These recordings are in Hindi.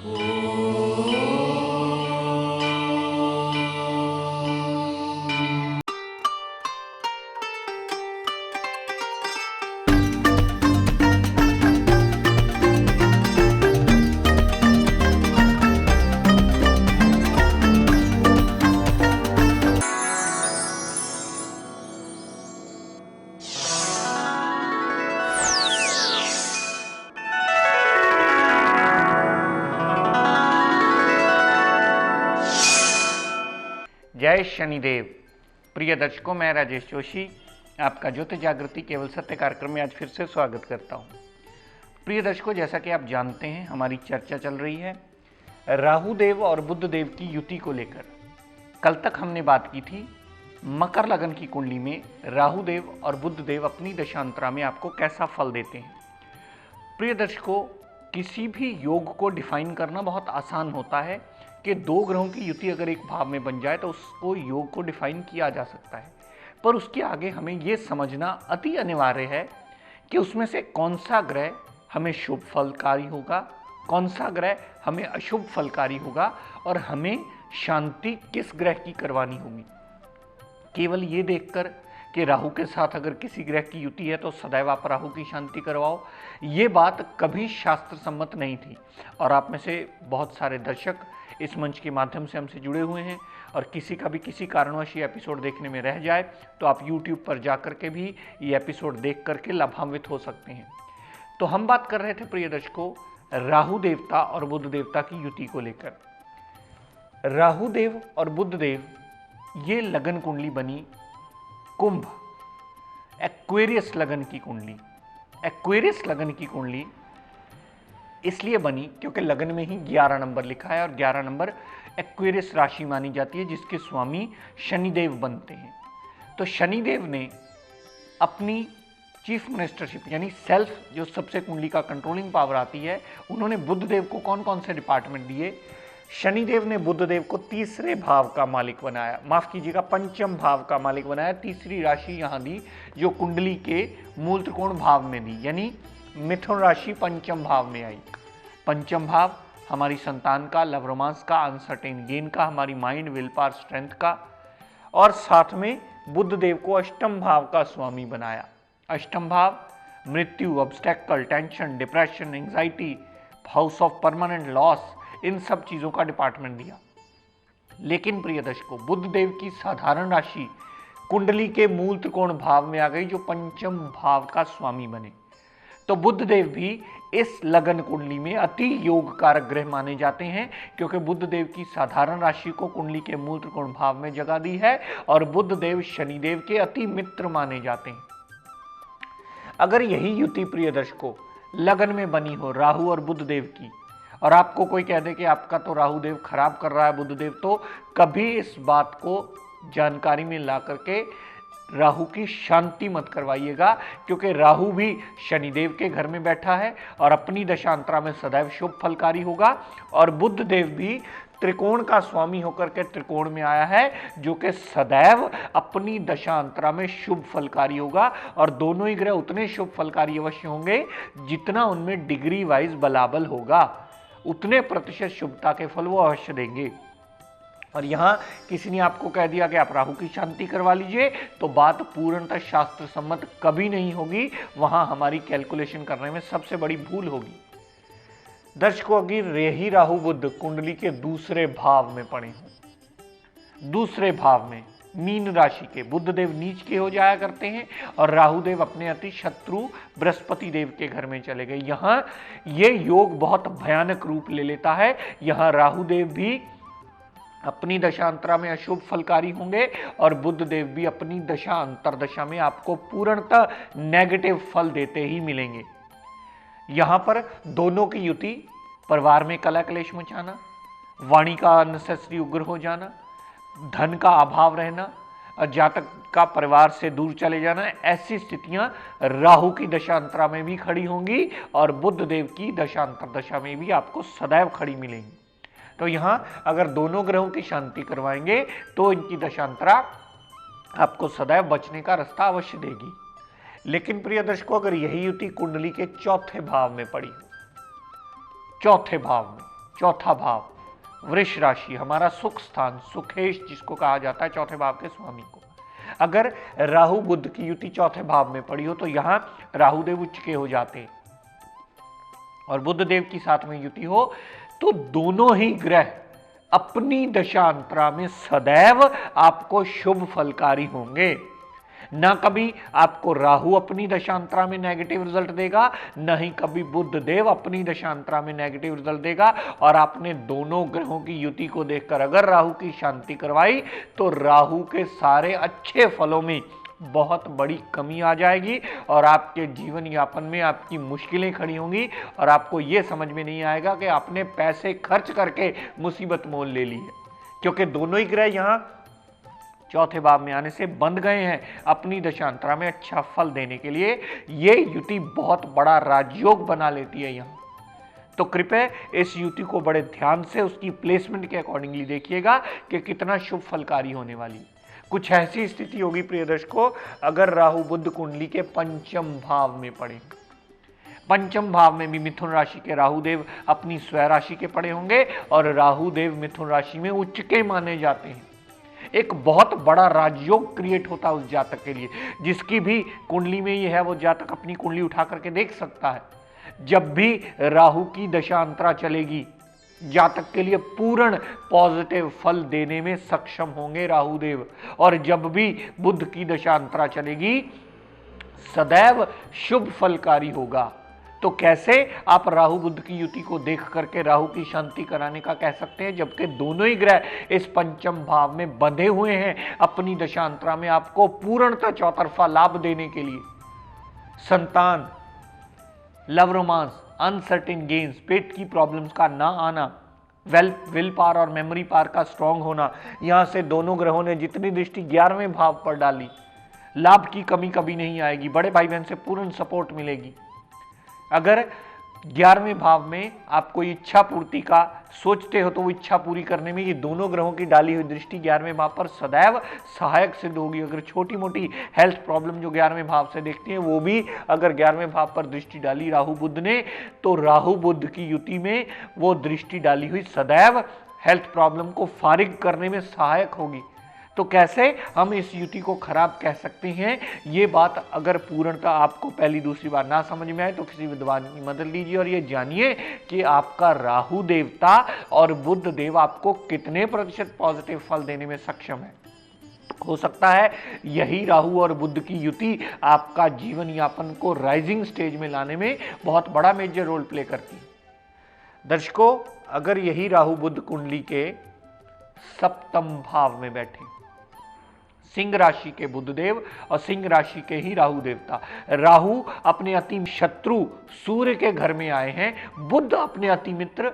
जय शनिदेव। प्रिय दर्शकों, मैं राजेश जोशी आपका ज्योति जागृति केवल सत्य कार्यक्रम में आज फिर से स्वागत करता हूं। प्रिय दर्शकों, जैसा कि आप जानते हैं, हमारी चर्चा चल रही है राहु देव और बुध देव की युति को लेकर। कल तक हमने बात की थी मकर लगन की कुंडली में राहु देव और बुध देव अपनी दशांतरा में आपको कैसा फल देते हैं। प्रिय दर्शकों, किसी भी योग को डिफाइन करना बहुत आसान होता है कि दो ग्रहों की युति अगर एक भाव में बन जाए तो उसको योग को डिफाइन किया जा सकता है, पर उसके आगे हमें यह समझना अति अनिवार्य है कि उसमें से कौन सा ग्रह हमें शुभ फलकारी होगा, कौन सा ग्रह हमें अशुभ फलकारी होगा और हमें शांति किस ग्रह की करवानी होगी। केवल ये देखकर कि राहु के साथ अगर किसी ग्रह की युति है तो सदैव आप राहु की शांति करवाओ, ये बात कभी शास्त्र सम्मत नहीं थी। और आप में से बहुत सारे दर्शक इस मंच के माध्यम से हमसे जुड़े हुए हैं और किसी का भी किसी कारणवश ये एपिसोड देखने में रह जाए तो आप YouTube पर जाकर के भी ये एपिसोड देख करके लाभान्वित हो सकते हैं। तो हम बात कर रहे थे प्रिय दर्शकों राहु देवता और बुध देवता की युति को लेकर। राहु देव और बुध देव ये लगन कुंडली बनी कुंभ, एक्वेरियस लगन की कुंडली। एक्वेरियस लगन की कुंडली इसलिए बनी क्योंकि लगन में ही 11 नंबर लिखा है और 11 नंबर एक्वेरियस राशि मानी जाती है जिसके स्वामी शनिदेव बनते हैं। तो शनिदेव ने अपनी चीफ मिनिस्टरशिप यानी सेल्फ, जो सबसे कुंडली का कंट्रोलिंग पावर आती है, उन्होंने बुध देव को कौन कौन से डिपार्टमेंट दिए। शनिदेव ने बुध देव को तीसरे भाव का मालिक बनाया, माफ कीजिएगा पंचम भाव का मालिक बनाया। तीसरी राशि यहां दी जो कुंडली के मूल त्रिकोण भाव में दी, यानी मिथुन राशि पंचम भाव में आई। पंचम भाव हमारी संतान का, लव रोमांस का, अनसर्टेन गेन का, हमारी माइंड विल पावर स्ट्रेंथ का, और साथ में बुध देव को अष्टम भाव का स्वामी बनाया। अष्टम भाव मृत्यु, obstacle, tension, depression, anxiety, house of permanent loss, इन सब चीजों का डिपार्टमेंट दिया। लेकिन प्रिय दर्शकों, बुध देव की साधारण राशि कुंडली के मूल त्रिकोण भाव में आ गई जो पंचम भाव का स्वामी बने। तो बुध देव भी इस लगन कुंडली में अति योग कारक ग्रह माने जाते हैं क्योंकि बुध देव की साधारण राशि को कुंडली के मूल त्रिकोण भाव में जगह दी है और बुध देव शनिदेव के अति मित्र माने जाते हैं। अगर यही युति प्रिय दर्शकों लगन में बनी हो राहु और बुध देव की, और आपको कोई कह दे कि आपका तो राहु देव खराब कर रहा है बुध देव, तो कभी इस बात को जानकारी में ला करके राहु की शांति मत करवाइएगा, क्योंकि राहु भी शनिदेव के घर में बैठा है और अपनी दशांतरा में सदैव शुभ फलकारी होगा, और बुध देव भी त्रिकोण का स्वामी होकर के त्रिकोण में आया है जो कि सदैव अपनी दशांतरा में शुभ फलकारी होगा। और दोनों ही ग्रह उतने शुभ फलकारी अवश्य होंगे जितना उनमें डिग्री वाइज बलाबल होगा, उतने प्रतिशत शुभता के फल वो अवश्य देंगे। और यहां किसी ने आपको कह दिया कि आप राहु की शांति करवा लीजिए, तो बात पूर्णतः शास्त्र सम्मत कभी नहीं होगी, वहां हमारी कैलकुलेशन करने में सबसे बड़ी भूल होगी। दर्शकों, अगर यही राहु बुध कुंडली के दूसरे भाव में पड़े हों, दूसरे भाव में मीन राशि के, बुध देव नीच के हो जाया करते हैं और राहु देव अपने अति शत्रु बृहस्पति देव के घर में चले गए। यहां ये योग बहुत भयानक रूप ले लेता है। यहां राहु देव भी अपनी दशांतरा में अशुभ फलकारी होंगे और बुध देव भी अपनी दशा अंतरदशा में आपको पूर्णतः नेगेटिव फल देते ही मिलेंगे। यहां पर दोनों की युति परिवार में कलह क्लेश मचाना, वाणी का अननेसेसरी उग्र हो जाना, धन का अभाव रहना और जातक का परिवार से दूर चले जाना, ऐसी स्थितियां राहु की दशांतरा में भी खड़ी होंगी और बुध देव की दशांतर दशा में भी आपको सदैव खड़ी मिलेंगी। तो यहां अगर दोनों ग्रहों की शांति करवाएंगे तो इनकी दशांतरा आपको सदैव बचने का रास्ता अवश्य देगी। लेकिन प्रिय दर्शकों, अगर यही युति कुंडली के चौथे भाव में पड़ी, चौथे भाव में, चौथा भाव वृष राशि, हमारा सुख स्थान, सुखेश जिसको कहा जाता है, चौथे भाव के स्वामी को। अगर राहु बुध की युति चौथे भाव में पड़ी हो तो यहां राहु देव उच्च के हो जाते हैं और बुध देव की साथ में युति हो तो दोनों ही ग्रह अपनी दशांतरा में सदैव आपको शुभ फलकारी होंगे। ना कभी आपको राहु अपनी दशांतरा में नेगेटिव रिजल्ट देगा, न ही कभी बुध देव अपनी दशांतरा में नेगेटिव रिजल्ट देगा। और आपने दोनों ग्रहों की युति को देखकर अगर राहु की शांति करवाई तो राहु के सारे अच्छे फलों में बहुत बड़ी कमी आ जाएगी और आपके जीवन यापन में आपकी मुश्किलें खड़ी होंगी और आपको यह समझ में नहीं आएगा कि आपने पैसे खर्च करके मुसीबत मोल ले ली है, क्योंकि दोनों ही ग्रह यहां चौथे भाव में आने से बंध गए हैं अपनी दशांतरा में अच्छा फल देने के लिए। ये युति बहुत बड़ा राजयोग बना लेती है यहां। तो कृपया इस युति को बड़े ध्यान से उसकी प्लेसमेंट के अकॉर्डिंगली देखिएगा कि कितना शुभ फलकारी होने वाली। कुछ ऐसी स्थिति होगी प्रिय दर्शकों, अगर राहु बुध कुंडली के पंचम भाव में पड़े, पंचम भाव में भी मिथुन राशि के राहु देव अपनी स्वयं राशि के पड़े होंगे और राहु देव मिथुन राशि में उच्च के माने जाते हैं। एक बहुत बड़ा राजयोग क्रिएट होता है उस जातक के लिए। जिसकी भी कुंडली में ये है वो जातक अपनी कुंडली उठा करके देख सकता है। जब भी राहु की दशांतरा चलेगी जातक के लिए पूर्ण पॉजिटिव फल देने में सक्षम होंगे राहु देव, और जब भी बुध की दशांतरा चलेगी सदैव शुभ फलकारी होगा। तो कैसे आप राहु बुध की युति को देख करके राहु की शांति कराने का कह सकते हैं, जबकि दोनों ही ग्रह इस पंचम भाव में बंधे हुए हैं अपनी दशांतरा में आपको पूर्णतः चौतरफा लाभ देने के लिए। संतान, लव रोमांस, अनसर्टेन गेन्स, पेट की प्रॉब्लम्स का ना आना, विल पावर और मेमोरी पावर का स्ट्रांग होना, यहां से दोनों ग्रहों ने जितनी दृष्टि 11वें भाव पर डाली, लाभ की कमी कभी नहीं आएगी, बड़े भाई बहन से पूर्ण सपोर्ट मिलेगी। अगर 11वें भाव में आप कोई इच्छा पूर्ति का सोचते हो तो वो इच्छा पूरी करने में ये दोनों ग्रहों की डाली हुई दृष्टि 11वें भाव पर सदैव सहायक सिद्ध होगी। अगर छोटी मोटी हेल्थ प्रॉब्लम जो 11वें भाव से देखती हैं वो भी अगर 11वें भाव पर दृष्टि डाली राहु बुध ने, तो राहु बुध की युति में वो दृष्टि डाली हुई सदैव हेल्थ प्रॉब्लम को फारिग करने में सहायक होगी। तो कैसे हम इस युति को खराब कह सकते हैं, ये बात अगर पूर्णतः आपको पहली दूसरी बार ना समझ में आए तो किसी विद्वान की मदद लीजिए और ये जानिए कि आपका राहु देवता और बुध देव आपको कितने प्रतिशत पॉजिटिव फल देने में सक्षम है। हो सकता है यही राहु और बुध की युति आपका जीवन यापन को राइजिंग स्टेज में लाने में बहुत बड़ा मेजर रोल प्ले करती है। दर्शकों, अगर यही राहु बुध कुंडली के सप्तम भाव में बैठे, सिंह राशि के बुधदेव और सिंह राशि के ही राहु देवता, राहु अपने अति शत्रु सूर्य के घर में आए हैं, बुध अपने अति मित्र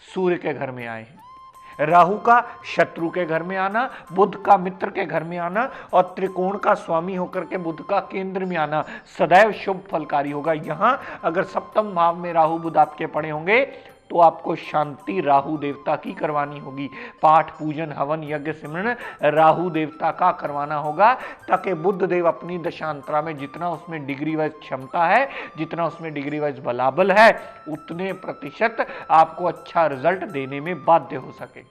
सूर्य के घर में आए हैं। राहु का शत्रु के घर में आना, बुध का मित्र के घर में आना और त्रिकोण का स्वामी होकर के बुध का केंद्र में आना सदैव शुभ फलकारी होगा। यहां अगर सप्तम भाव में राहु बुध आपके पड़े होंगे तो आपको शांति राहु देवता की करवानी होगी। पाठ, पूजन, हवन, यज्ञ, सिमरन राहु देवता का करवाना होगा, ताकि बुध देव अपनी दशांतरा में जितना उसमें डिग्री वाइज क्षमता है, जितना उसमें डिग्री वाइज बलाबल है, उतने प्रतिशत आपको अच्छा रिजल्ट देने में बाध्य हो सके।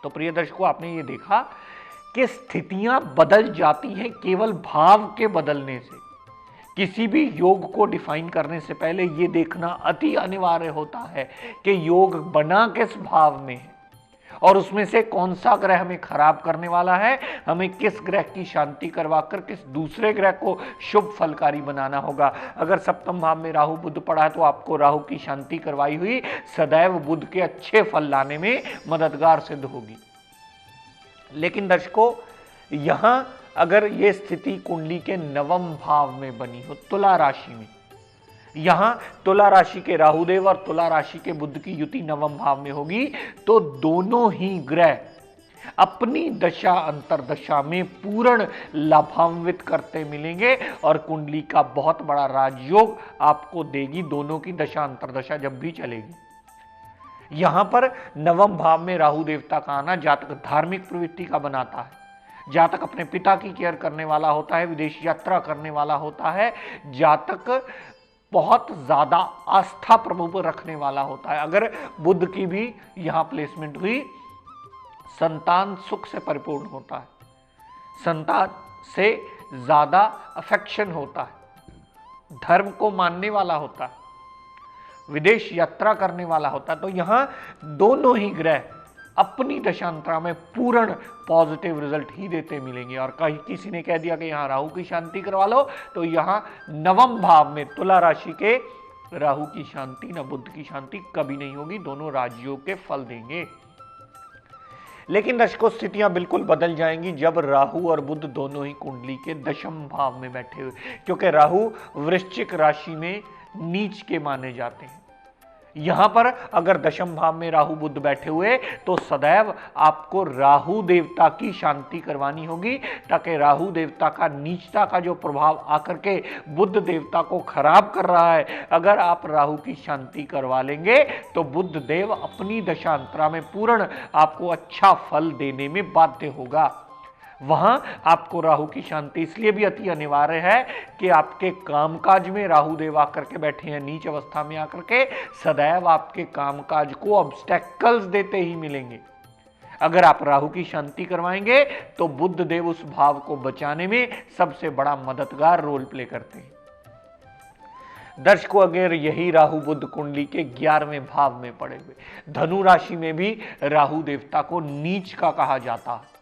तो प्रिय दर्शकों, आपने ये देखा कि स्थितियां बदल जाती हैं केवल भाव के बदलने से। किसी भी योग को डिफाइन करने से पहले यह देखना अति अनिवार्य होता है कि योग बना किस भाव में है और उसमें से कौन सा ग्रह हमें खराब करने वाला है। हमें किस ग्रह की शांति करवाकर किस दूसरे ग्रह को शुभ फलकारी बनाना होगा। अगर सप्तम भाव में राहु बुध पड़ा है तो आपको राहु की शांति करवाई हुई सदैव बुध के अच्छे फल लाने में मददगार सिद्ध होगी। लेकिन दर्शकों, यहां अगर ये स्थिति कुंडली के नवम भाव में बनी हो, तुला राशि में, यहां तुला राशि के राहुदेव और तुला राशि के बुध की युति नवम भाव में होगी, तो दोनों ही ग्रह अपनी दशा अंतरदशा में पूर्ण लाभान्वित करते मिलेंगे और कुंडली का बहुत बड़ा राजयोग आपको देगी दोनों की दशा अंतरदशा जब भी चलेगी। यहां पर नवम भाव में राहु देवता का आना जातक धार्मिक प्रवृत्ति का बनाता है, जातक अपने पिता की केयर करने वाला होता है, विदेश यात्रा करने वाला होता है, जातक बहुत ज्यादा आस्था प्रभु पर रखने वाला होता है। अगर बुध की भी यहां प्लेसमेंट हुई, संतान सुख से परिपूर्ण होता है, संतान से ज्यादा अफेक्शन होता है, धर्म को मानने वाला होता है, विदेश यात्रा करने वाला होता है। तो यहां दोनों ही ग्रह अपनी दशांतरा में पूर्ण पॉजिटिव रिजल्ट ही देते मिलेंगे। और कहीं किसी ने कह दिया कि यहां राहु की शांति करवा लो, तो यहां नवम भाव में तुला राशि के राहु की शांति न बुध की शांति कभी नहीं होगी, दोनों राजयोग के फल देंगे। लेकिन दर्शकों, स्थितियां बिल्कुल बदल जाएंगी जब राहु और बुध दोनों ही कुंडली के दशम भाव में बैठे हुए, क्योंकि राहु वृश्चिक राशि में नीच के माने जाते हैं। यहां पर अगर दशम भाव में राहु बुध बैठे हुए तो सदैव आपको राहु देवता की शांति करवानी होगी, ताकि राहु देवता का नीचता का जो प्रभाव आकर के बुध देवता को खराब कर रहा है, अगर आप राहु की शांति करवा लेंगे तो बुध देव अपनी दशांतरा में पूर्ण आपको अच्छा फल देने में बाध्य होगा। वहां आपको राहु की शांति इसलिए भी अति अनिवार्य है कि आपके कामकाज में राहु देव आकर के बैठे हैं नीच अवस्था में आकर के, सदैव आपके कामकाज को ऑब्स्टेकल्स देते ही मिलेंगे। अगर आप राहु की शांति करवाएंगे तो बुध देव उस भाव को बचाने में सबसे बड़ा मददगार रोल प्ले करते हैं। दर्शकों, अगर यही राहु बुध कुंडली के 11वें भाव में पड़े हुए, धनु राशि में भी राहु देवता को नीच का कहा जाता है।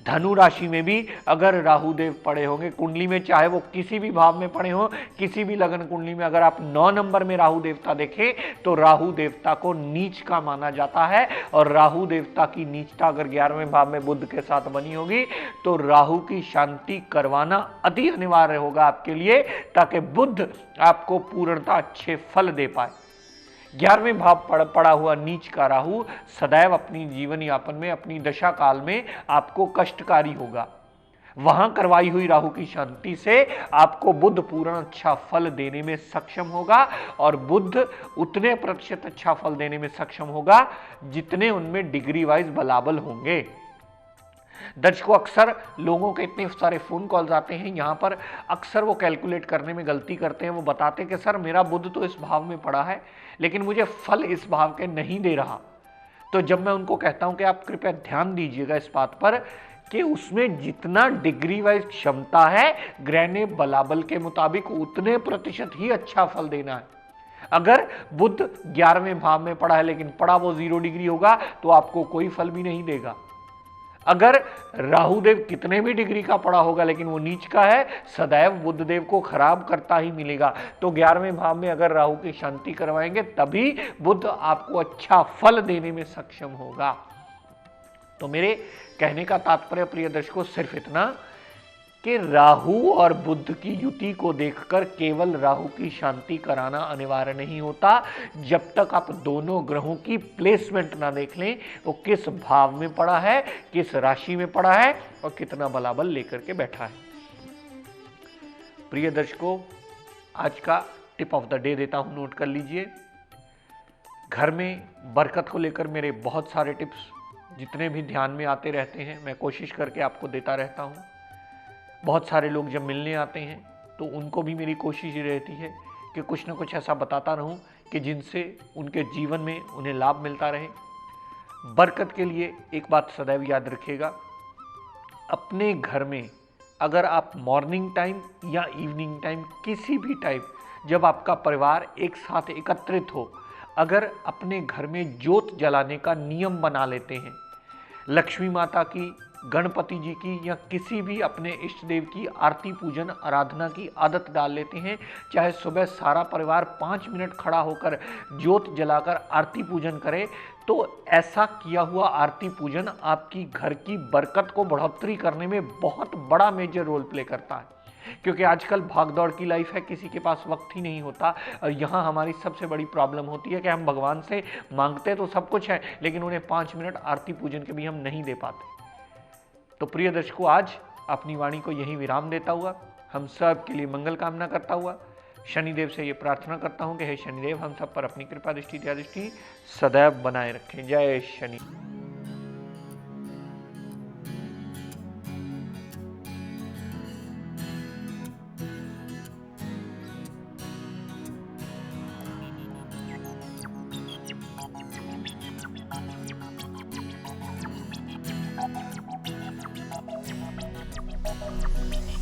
धनु राशि में भी अगर राहु देव पड़े होंगे कुंडली में, चाहे वो किसी भी भाव में पड़े हो, किसी भी लगन कुंडली में, अगर आप 9 नंबर में राहु देवता देखें तो राहु देवता को नीच का माना जाता है। और राहु देवता की नीचता अगर 11वें भाव में बुध के साथ बनी होगी तो राहु की शांति करवाना अति अनिवार्य होगा आपके लिए, ताकि बुध आपको पूर्णतः अच्छे फल दे पाए। 11वें भाव पड़ा हुआ नीच का राहु सदैव अपनी जीवन यापन में, अपनी दशा काल में आपको कष्टकारी होगा। वहां करवाई हुई राहु की शांति से आपको बुध पूर्ण अच्छा फल देने में सक्षम होगा, और बुध उतने प्रतिशत अच्छा फल देने में सक्षम होगा जितने उनमें डिग्री वाइज बलाबल होंगे। दर्शकों, अक्सर लोगों के इतने सारे फोन कॉल्स आते हैं, यहां पर अक्सर वो कैलकुलेट करने में गलती करते हैं। वो बताते हैं कि सर मेरा बुध तो इस भाव में पड़ा है लेकिन मुझे फल इस भाव के नहीं दे रहा। तो जब मैं उनको कहता हूं कि आप कृपया ध्यान दीजिएगा इस बात पर कि उसमें जितना डिग्री वाइज क्षमता है, ग्रह ने बलाबल के मुताबिक उतने प्रतिशत ही अच्छा फल देना है। अगर बुध 11वें भाव में पड़ा है लेकिन पड़ा वो 0 डिग्री होगा तो आपको कोई फल भी नहीं देगा। अगर राहुदेव कितने भी डिग्री का पड़ा होगा लेकिन वो नीच का है, सदैव बुधदेव को खराब करता ही मिलेगा। तो 11वें भाव में अगर राहु की शांति करवाएंगे तभी बुध आपको अच्छा फल देने में सक्षम होगा। तो मेरे कहने का तात्पर्य प्रिय दर्शकों सिर्फ इतना कि राहु और बुध की युति को देखकर केवल राहु की शांति कराना अनिवार्य नहीं होता, जब तक आप दोनों ग्रहों की प्लेसमेंट ना देख लें, वो किस भाव में पड़ा है, किस राशि में पड़ा है और कितना बलाबल लेकर के बैठा है। प्रिय दर्शकों, आज का टिप ऑफ द डे देता हूं, नोट कर लीजिए। घर में बरकत को लेकर मेरे बहुत सारे टिप्स जितने भी ध्यान में आते रहते हैं, मैं कोशिश करके आपको देता रहता हूं। बहुत सारे लोग जब मिलने आते हैं तो उनको भी मेरी कोशिश ये रहती है कि कुछ ना कुछ ऐसा बताता रहूं कि जिनसे उनके जीवन में उन्हें लाभ मिलता रहे। बरकत के लिए एक बात सदैव याद रखिएगा, अपने घर में अगर आप मॉर्निंग टाइम या इवनिंग टाइम, किसी भी टाइम जब आपका परिवार एक साथ एकत्रित हो, अगर अपने घर में ज्योत जलाने का नियम बना लेते हैं, लक्ष्मी माता की, गणपति जी की या किसी भी अपने इष्ट देव की आरती पूजन आराधना की आदत डाल लेते हैं, चाहे सुबह सारा परिवार 5 मिनट खड़ा होकर ज्योत जलाकर आरती पूजन करे, तो ऐसा किया हुआ आरती पूजन आपकी घर की बरकत को बढ़ोतरी करने में बहुत बड़ा मेजर रोल प्ले करता है। क्योंकि आजकल भागदौड़ की लाइफ है, किसी के पास वक्त ही नहीं होता। और यहाँ हमारी सबसे बड़ी प्रॉब्लम होती है कि हम भगवान से मांगते तो सब कुछ है लेकिन उन्हें 5 मिनट आरती पूजन के भी हम नहीं दे पाते। तो प्रिय दर्शकों, आज अपनी वाणी को यही विराम देता हुआ, हम सब के लिए मंगल कामना करता हुआ, शनिदेव से ये प्रार्थना करता हूं कि हे शनिदेव हम सब पर अपनी कृपा दृष्टि दया दृष्टि सदैव बनाए रखें। जय शनि। नमस्कार।